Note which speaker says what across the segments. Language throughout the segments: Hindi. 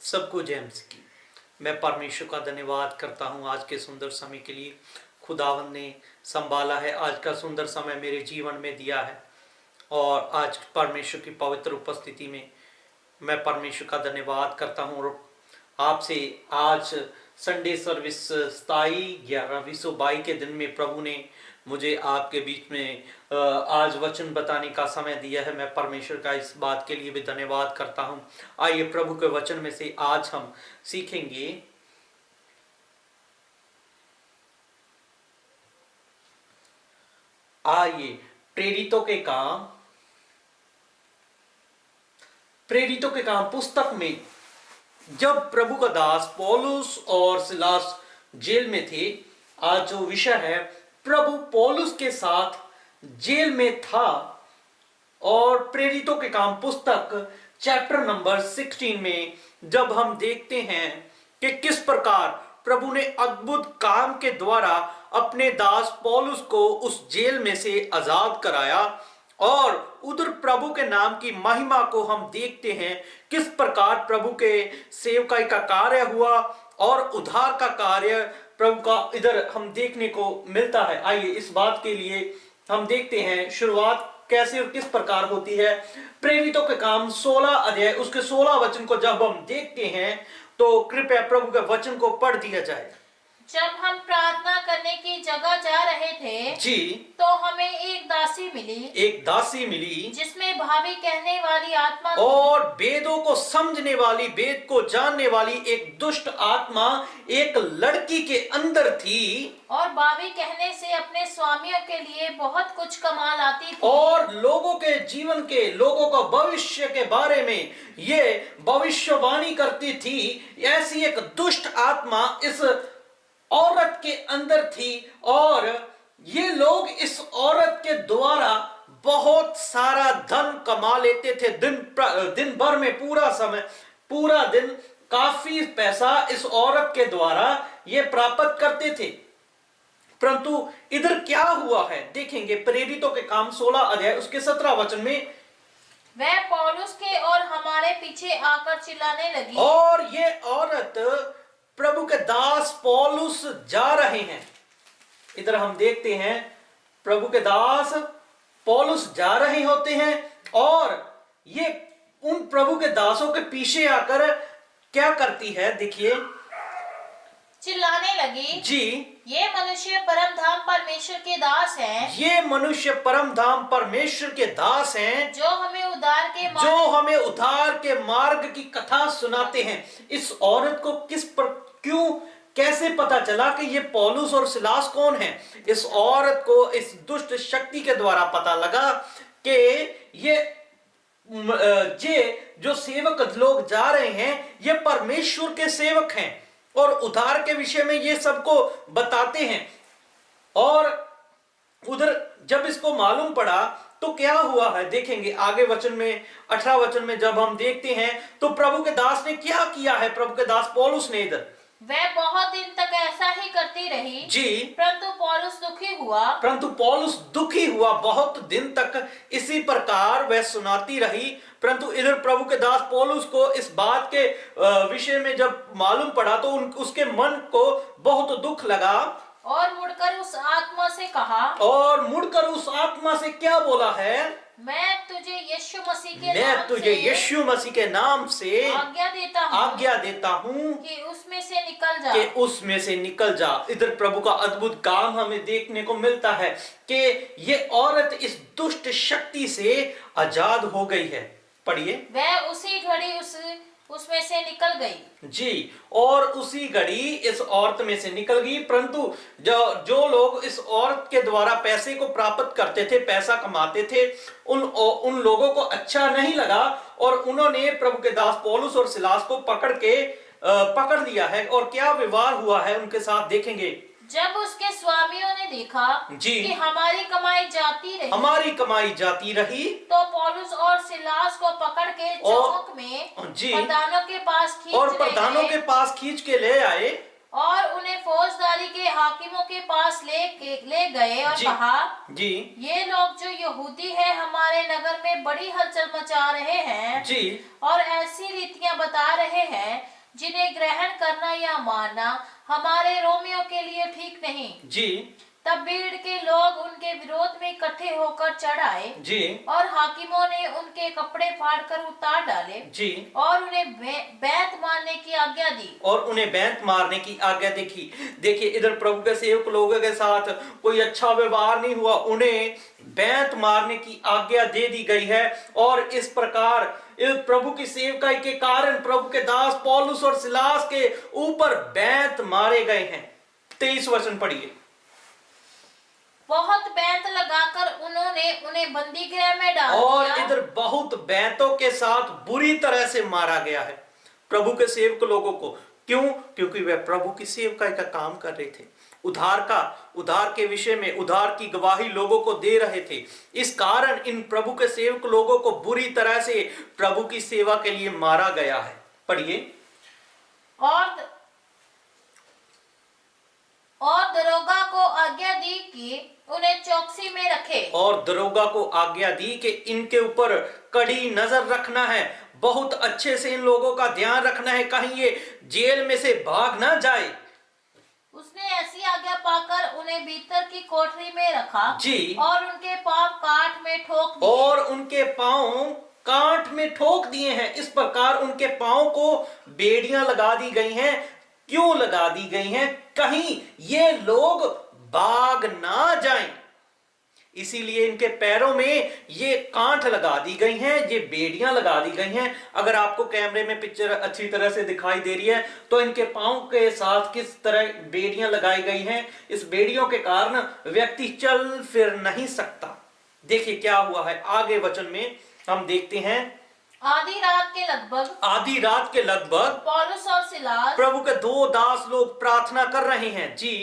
Speaker 1: सबको जय मसीह की। मैं परमेश्वर का धन्यवाद करता हूँ आज के सुंदर समय के लिए। खुदावंद ने संभाला है, आज का सुंदर समय मेरे जीवन में दिया है और आज परमेश्वर की पवित्र उपस्थिति में मैं परमेश्वर का धन्यवाद करता हूँ। और आपसे आज संडे सर्विस 27/11/2022 के दिन में प्रभु ने मुझे आपके बीच में आज वचन बताने का समय दिया है। मैं परमेश्वर का इस बात के लिए भी धन्यवाद करता हूँ। आइए प्रभु के वचन में से आज हम सीखेंगे आइए प्रेरितों के काम पुस्तक में जब प्रभु का दास पौलुस और सिलास जेल में थे। आज जो विषय है, प्रभु पौलुस के साथ जेल में था और प्रेरितों के काम पुस्तक चैप्टर नंबर 16 में जब हम देखते हैं कि किस प्रकार प्रभु ने अद्भुत काम के द्वारा अपने दास पौलुस को उस जेल में से आजाद कराया और उधर प्रभु के नाम की महिमा को हम देखते हैं किस प्रकार प्रभु के सेवकाई का कार्य हुआ और उद्धार का कार्य प्रभु का इधर हम देखने को मिलता है। आइए इस बात के लिए हम देखते हैं शुरुआत कैसे और किस प्रकार होती है। प्रेरितों के काम 16 अध्याय उसके 16 वचन को जब हम देखते हैं तो कृपया प्रभु के वचन को पढ़ दिया जाए।
Speaker 2: जब हम प्रार्थना करने की जगह जा रहे थे
Speaker 1: जी,
Speaker 2: तो हमें एक दासी मिली
Speaker 1: जिसमें
Speaker 2: भावी कहने वाली आत्मा थी
Speaker 1: और वेदों को समझने वाली, वेद को जानने वाली एक दुष्ट आत्मा एक लड़की के अंदर थी
Speaker 2: और भावी कहने से अपने स्वामियों के लिए बहुत कुछ कमा लाती थी
Speaker 1: और लोगों के जीवन के, लोगों का भविष्य के बारे में ये भविष्यवाणी करती थी। ऐसी एक दुष्ट आत्मा इस औरत के अंदर थी और ये लोग इस औरत के द्वारा बहुत सारा धन कमा लेते थे। दिन भर में पूरा दिन काफी पैसा इस औरत के द्वारा ये प्राप्त करते थे। परंतु इधर क्या हुआ है देखेंगे प्रेरितों के काम 16 अध्याय उसके 17 वचन में।
Speaker 2: वह पौलुस के और हमारे पीछे आकर चिल्लाने लगी
Speaker 1: और ये औरत प्रभु के दास पौलुस जा रहे हैं। इधर हम देखते हैं प्रभु के दास पौलुस जा रहे होते हैं और ये उन प्रभु के दासों के पीछे आकर क्या करती है, देखिए
Speaker 2: चिल्लाने लगी
Speaker 1: जी,
Speaker 2: ये मनुष्य परम धाम परमेश्वर के दास हैं,
Speaker 1: ये मनुष्य परम धाम परमेश्वर के दास हैं
Speaker 2: जो हमें
Speaker 1: उद्धार के मार्ग की कथा सुनाते हैं। इस औरत को कैसे पता चला कि ये पौलुस और सिलास कौन है? इस औरत को इस दुष्ट शक्ति के द्वारा पता लगा कि ये जो सेवक लोग जा रहे हैं ये परमेश्वर के सेवक हैं और उद्धार के विषय में ये सबको बताते हैं। और उधर जब इसको मालूम पड़ा तो क्या हुआ है देखेंगे आगे वचन में 18 वचन में जब हम देखते हैं तो प्रभु के दास ने क्या किया है। प्रभु के दास पौलुस ने इधर
Speaker 2: वह बहुत दिन तक ऐसा ही करती रही
Speaker 1: जी,
Speaker 2: परंतु पौलुस दुखी हुआ बहुत दिन तक इसी प्रकार वह सुनाती रही। परंतु इधर प्रभु के दास पौलुस को इस बात के विषय में जब मालूम पड़ा तो उसके मन को बहुत दुख लगा और मुड़कर उस आत्मा से क्या बोला है, मैं तुझे यीशु मसीह के नाम से आज्ञा देता हूँ कि उसमें से निकल जा। इधर प्रभु का अद्भुत काम हमें देखने को मिलता है कि ये औरत इस दुष्ट शक्ति से आजाद हो गई है। पढ़िए, वह उसी घड़ी उसमें से निकल गई
Speaker 1: जी, और उसी घड़ी इस औरत में से निकल गई। परंतु जो लोग इस औरत के द्वारा पैसे को प्राप्त करते थे, पैसा कमाते थे, उन लोगों को अच्छा नहीं लगा और उन्होंने प्रभु के दास पौलुस और सिलास को पकड़ लिया है। और क्या व्यवहार हुआ है उनके साथ देखेंगे।
Speaker 2: जब उसके स्वामियों ने देखा
Speaker 1: जी, कि
Speaker 2: हमारी कमाई जाती रही तो पौलुस और सिलास को पकड़ के चौक में प्रधानों के पास खींच के ले आए और उन्हें फौजदारी के हाकिमों के पास ले गए और कहा
Speaker 1: जी,
Speaker 2: ये लोग जो यहूदी है हमारे नगर में बड़ी हलचल मचा रहे हैं
Speaker 1: जी,
Speaker 2: और ऐसी रीतियां बता रहे हैं
Speaker 3: जिन्हें ग्रहण करना या मानना हमारे रोमियों के लिए ठीक नहीं।
Speaker 2: जी
Speaker 3: तब भीड़ के लोग उनके विरोध में इकट्ठे होकर चढ़ आए
Speaker 2: जी
Speaker 3: और हाकिमों ने उनके कपड़े फाड़कर उतार डाले
Speaker 2: जी
Speaker 3: और उन्हें बैंत मारने की आज्ञा दी।
Speaker 2: और उन्हें बैंत मारने की आज्ञा देखी। देखिए इधर प्रभु के सेवक लोगों के साथ कोई अच्छा व्यवहार नहीं हुआ, उन्हें बैंत मारने की आज्ञा दे दी गई है। और इस प्रकार प्रभु की सेवकाई के कारण प्रभु के दास पौलुस और सिलास के ऊपर बैंत मारे गए हैं। 23 वचन पढ़िए।
Speaker 3: बहुत बैंत लगाकर उन्होंने उन्हें बंदी गृह में डाल
Speaker 2: और
Speaker 3: दिया।
Speaker 2: इधर बहुत बैंतों के साथ बुरी तरह से मारा गया है प्रभु के सेवक लोगों को। क्यों? क्योंकि वे प्रभु की सेवकाई का काम कर रहे थे, उद्धार के विषय में उद्धार की गवाही लोगों को दे रहे थे। इस कारण इन प्रभु के सेवक लोगों को बुरी तरह से प्रभु की सेवा के लिए मारा गया है। पढ़िए।
Speaker 3: और दरोगा को आज्ञा दी कि उन्हें चौकसी में रखे।
Speaker 2: और दरोगा को आज्ञा दी कि इनके ऊपर कड़ी नजर रखना है, बहुत अच्छे से इन लोगों का ध्यान रखना है, कहीं ये जेल में से भाग ना जाए।
Speaker 3: उसने ऐसी आज्ञा पाकर उन्हें भीतर की कोठरी में रखा
Speaker 2: जी।
Speaker 3: और उनके पांव काठ में ठोक दिए।
Speaker 2: और उनके पांव काठ में ठोक दिए हैं। इस प्रकार उनके पांव को बेड़ियां लगा दी गई हैं। क्यों लगा दी गई हैं? कहीं ये लोग भाग ना जाएं, इसीलिए इनके पैरों में ये कांठ लगा दी गई हैं, ये बेड़ियां लगा दी गई हैं। अगर आपको कैमरे में पिक्चर अच्छी तरह से दिखाई दे रही है तो इनके पांव के साथ किस तरह बेड़ियां लगाई गई हैं। इस बेड़ियों के कारण व्यक्ति चल फिर नहीं सकता। देखिए क्या हुआ है आगे वचन में हम देखते हैं।
Speaker 3: आधी रात के लगभग पौलुस और सिलास
Speaker 2: प्रभु के दो दास लोग प्रार्थना कर रहे हैं। जी।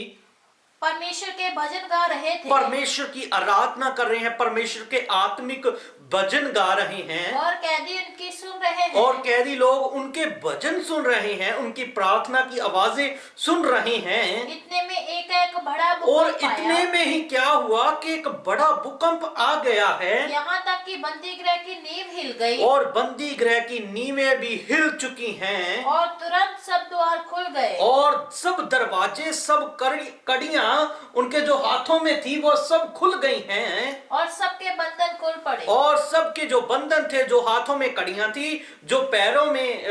Speaker 3: परमेश्वर के भजन गा रहे थे।
Speaker 2: परमेश्वर की आराधना कर रहे हैं, परमेश्वर के आत्मिक भजन गा रहे हैं।
Speaker 3: और कैदी उनकी सुन रहे हैं।
Speaker 2: और कैदी लोग उनके भजन सुन रहे हैं, उनकी प्रार्थना की आवाजें सुन रहे हैं।
Speaker 3: इतने में एक बड़ा भूकंप
Speaker 2: और इतने में ही क्या हुआ कि एक बड़ा भूकंप आ गया है।
Speaker 3: यहाँ तक कि बंदी गृह की नींव हिल गई।
Speaker 2: और बंदी गृह की नींवें भी हिल चुकी हैं।
Speaker 3: और तुरंत सब द्वार खुल गए।
Speaker 2: और सब दरवाजे, सब कड़ियां उनके जो हाथों में थी वो सब खुल गई हैं।
Speaker 3: और सबके बंधन खुल पड़े।
Speaker 2: और सबके जो बंधन थे, जो हाथों में कड़ियां थी, जो पैरों में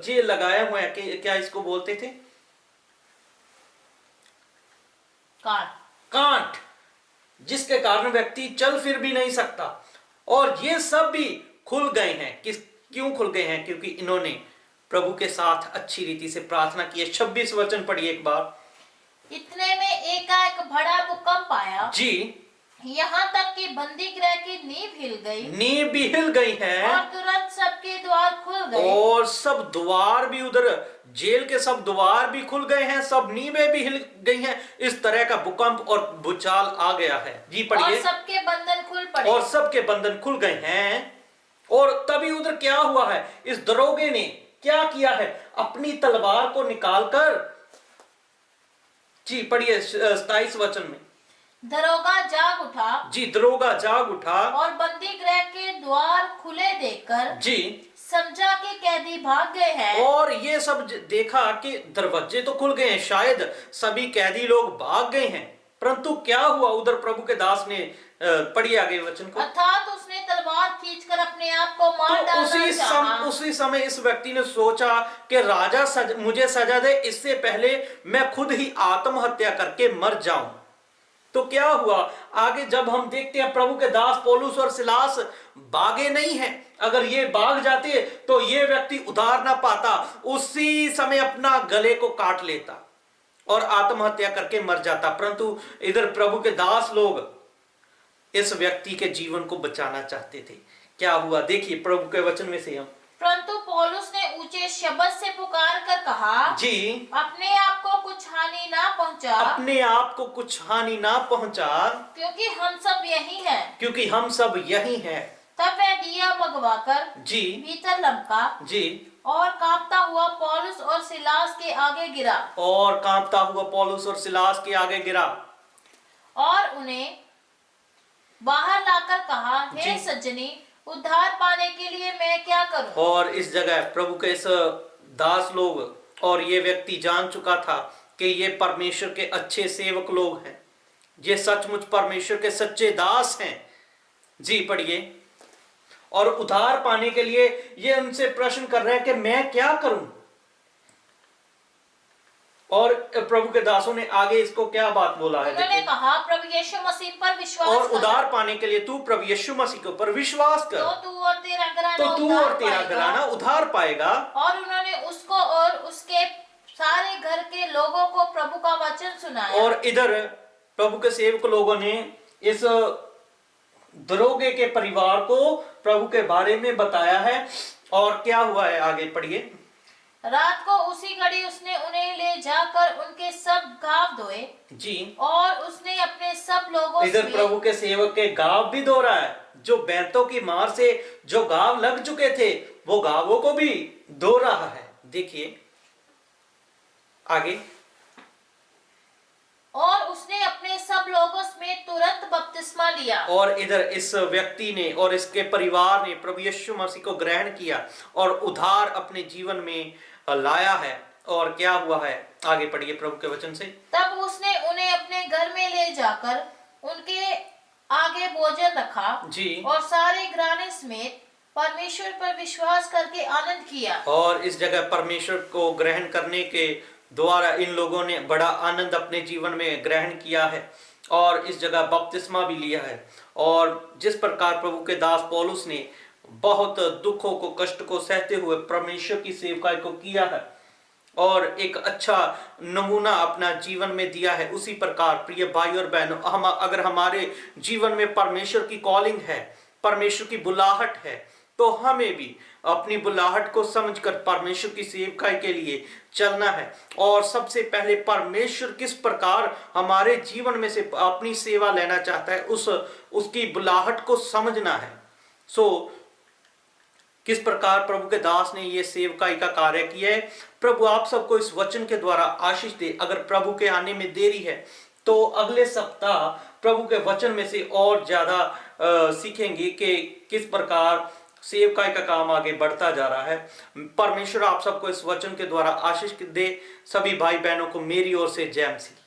Speaker 2: जे लगाए हुए हैं, क्या इसको बोलते थे? कांट, जिसके कारण व्यक्ति चल फिर भी नहीं सकता। और ये सब भी खुल गए हैं। क्यों खुल गए हैं? क्योंकि इन्होंने प्रभु के साथ अच्छी रीति से प्रार्थना की है। 26 वचन पढ़िए एक बार।
Speaker 3: इतने में एक बड़ा भूकंप आया।
Speaker 2: जी।
Speaker 3: यहाँ तक कि बंदी गृह की नींव
Speaker 2: भी हिल गई है।
Speaker 3: और तुरंत सबके द्वार खुल गए।
Speaker 2: और सब द्वार भी, उधर जेल के सब द्वार भी खुल गए हैं, सब नींवें भी हिल गई हैं। इस तरह का भूकंप और भूचाल आ गया है। जी पढ़िए।
Speaker 3: और सबके बंधन खुल पड़े।
Speaker 2: और सबके बंधन खुल गए हैं। और तभी उधर क्या हुआ है? इस दरोगे ने क्या किया है? अपनी तलवार को निकालकर, जी पढ़िए 27 वचन में।
Speaker 3: दरोगा जाग उठा।
Speaker 2: जी, दरोगा जाग उठा।
Speaker 3: और बंदी गृह के द्वार खुले देखकर
Speaker 2: जी
Speaker 3: समझा कि कैदी भाग गए हैं।
Speaker 2: और ये सब देखा कि दरवाजे तो खुल गए हैं, शायद सभी कैदी लोग भाग गए हैं। परंतु क्या हुआ? उधर प्रभु के दास ने, पढ़िए आगे वचन को।
Speaker 3: अर्थात उसने तलवार खींचकर अपने आप को मार डालना चाहा।
Speaker 2: उसी समय इस व्यक्ति ने सोचा कि राजा मुझे सजा दे, इससे पहले मैं खुद ही आत्महत्या करके मर जाऊं। तो क्या हुआ आगे जब हम देखते हैं, प्रभु के दास पौलुस और सिलास भागे नहीं हैं। अगर ये भाग जाते तो ये व्यक्ति उद्धार ना पाता, उसी समय अपना गले को काट लेता और आत्महत्या करके मर जाता। परंतु इधर प्रभु के दास लोग इस व्यक्ति के जीवन को बचाना चाहते थे। क्या हुआ देखिए प्रभु के वचन में से हम।
Speaker 3: परंतु पौलुस ने ऊंचे शब्द से पुकार कर कहा,
Speaker 2: जी,
Speaker 3: अपने आप को कुछ हानि ना पहुंचा।
Speaker 2: अपने आप को कुछ हानि ना पहुंचा,
Speaker 3: क्योंकि हम सब यही हैं।
Speaker 2: क्योंकि हम सब यही हैं।
Speaker 3: तब वह दिया भगवाकर
Speaker 2: जी
Speaker 3: भीतर लमका।
Speaker 2: जी।
Speaker 3: और कांपता हुआ पौलुस और सिलास के आगे गिरा।
Speaker 2: और कांपता हुआ पौलुस और सिलास के आगे गिरा।
Speaker 3: और उन्हें बाहर लाकर कहा, हे सज्जनी, उद्धार पाने के लिए मैं क्या करूं?
Speaker 2: और इस जगह प्रभु के इस दास लोग और ये व्यक्ति जान चुका था कि ये परमेश्वर के अच्छे सेवक लोग हैं, ये सचमुच परमेश्वर के सच्चे दास हैं। जी पढ़िए। और उद्धार पाने के लिए ये उनसे प्रश्न कर रहे हैं कि मैं क्या करूं। और प्रभु के दासों ने आगे इसको क्या बात बोला है,
Speaker 3: उन्होंने कहा प्रभु यीशु मसीह पर विश्वास
Speaker 2: और उद्धार पाने के लिए तू प्रभु यीशु मसीह के ऊपर विश्वास कर,
Speaker 3: तो तू और तेरा घराना
Speaker 2: उद्धार पाएगा।
Speaker 3: और उन्होंने उसको और उसके सारे घर के लोगों को प्रभु का वचन सुनाया।
Speaker 2: और इधर प्रभु के सेवक लोगों ने इस दरोगे के परिवार को प्रभु के बारे में बताया है। और क्या हुआ है आगे पढ़िए।
Speaker 3: रात को उसी घड़ी उसने उन्हें ले जाकर उनके सब घाव धोए।
Speaker 2: जी।
Speaker 3: और उसने अपने सब लोगों
Speaker 2: इधर प्रभु के सेवक के घाव भी धो रहा है। जो बैंतों की मार से जो घाव लग चुके थे वो घावों को भी धो रहा है। देखिए आगे।
Speaker 3: और उसने अपने सब लोगों समेत तुरंत बपतिस्मा लिया।
Speaker 2: और इधर इस व्यक्ति ने और इसके परिवार ने प्रभु यीशु मसीह को ग्रहण किया और उद्धार अपने जीवन में लाया है। और क्या हुआ है आगे पढ़िए प्रभु के वचन से।
Speaker 3: तब उसने उन्हें अपने घर में ले जाकर उनके आगे भोजन रखा।
Speaker 2: जी।
Speaker 3: और सारे घराने समेत परमेश्वर पर विश्वास करके आनंद किया।
Speaker 2: और इस जगह परमेश्वर को ग्रहण करने के द्वारा इन लोगों ने बड़ा आनंद अपने जीवन में ग्रहण किया है और इस जगह बपतिस्मा भी लिया है। और जिस प्रकार प्रभु के दास पौलुस ने बहुत दुखों को कष्ट को सहते हुए परमेश्वर की सेवकाई को किया है और एक अच्छा नमूना अपना जीवन में दिया है, उसी प्रकार प्रिय भाई और बहनों, हम अगर हमारे जीवन में परमेश्वर की कॉलिंग है, परमेश्वर की बुलाहट है, तो हमें भी अपनी बुलाहट को समझकर परमेश्वर की सेवकाई के लिए चलना है। और सबसे पहले परमेश्वर किस प्रकार हमारे जीवन में से अपनी सेवा लेना चाहता है उसकी बुलाहट को समझना है। किस प्रकार प्रभु के दास ने ये सेवकाई का कार्य किया है। प्रभु आप सबको इस वचन के द्वारा आशीष दे। अगर प्रभु के आने में देरी है तो अगले सप्ताह प्रभु के वचन में से और ज्यादा सीखेंगे कि किस प्रकार सेवकाई का काम आगे बढ़ता जा रहा है। परमेश्वर आप सबको इस वचन के द्वारा आशीष दे। सभी भाई बहनों को मेरी ओर से जय मसीह।